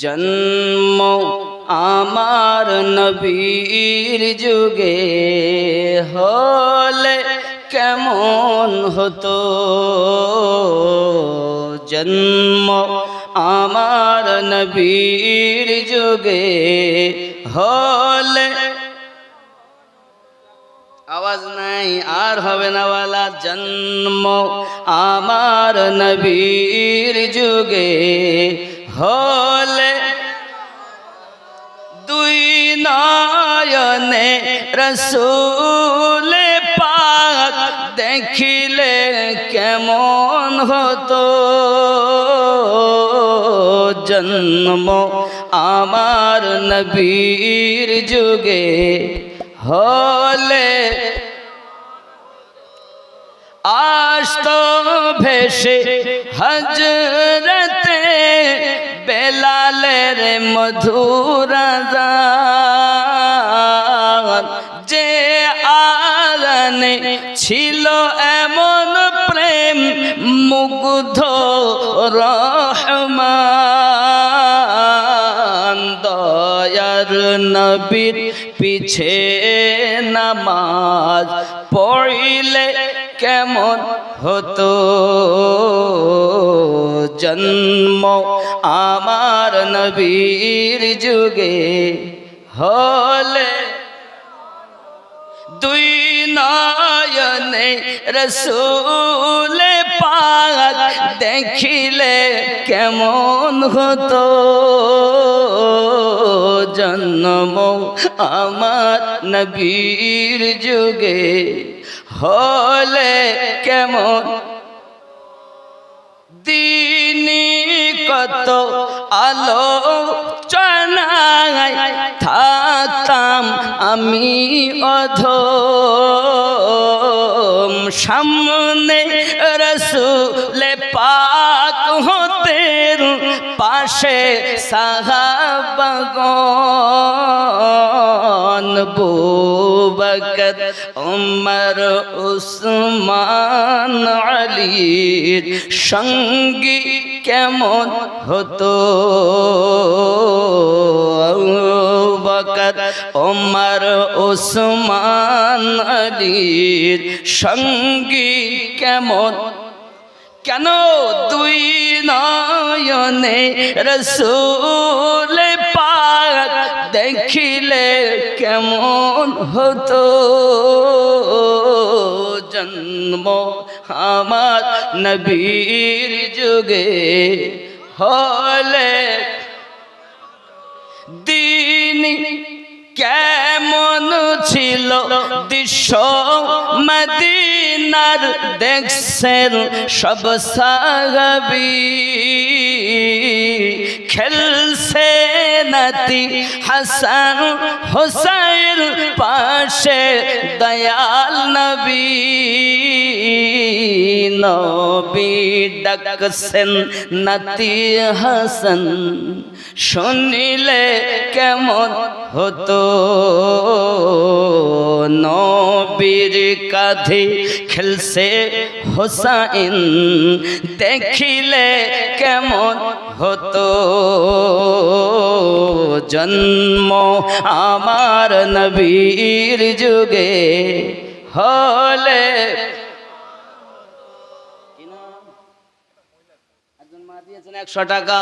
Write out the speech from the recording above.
জন্ম আমার নবীর যুগে হলে কেমন হতো, জন্ম আমার নবীর যুগে হলে, আওয়াজ নাই আর হবে না ওয়ালা, জন্ম আমার নবীর যুগে হলে দুই নয়নে রসূল পাক দেখিলে কেমন হতো, জন্ম আমার নবীর যুগে হলে আসতো ভেসে হযরতে বেলালের মধুর আযান, যে আযানে ছিল এমন প্রেম মুগ্ধ রহমান, দয়ার নবীর পিছে নামাজ পড়িলে কেমন হতো, জন্ম আমার নবীর যুগে হলে দুই নয়নে রসূল পাক দেখিলে কেমন হতো, জন্ম আমার নবীর যুগে হলে কেমন, দিনই কত আলোচনায় থাকতাম আমি অধম, সামনে রসূল পাক হতেন পাশে সাহাবাগণ, আবু বকর ওমর উসমান আলীর সঙ্গী কেমন হতো, আবু বকর ওমর উসমান আলীর সঙ্গী কেমন, কেন দুই নয়নে রসূল পাক দেখিলে কেমন হতো, জন্ম আমার নবীর যুগে হলে দিন কেমন ছিল দৃশ্য মদিনার দেখছেন সব সাহাবী, খেলছে নাতি হাসান হুসাইন পাশে দয়াল নবী, নবী ডাকছেন নাতি হাসান শুনিলে কেমন হতো, নবীর কাঁধে খেলছে হুসাইন দেখিলে কেমন হতো, জন্ম আমার নবীর যুগে হলে, একজন মা দিয়েছেন 100 টাকা।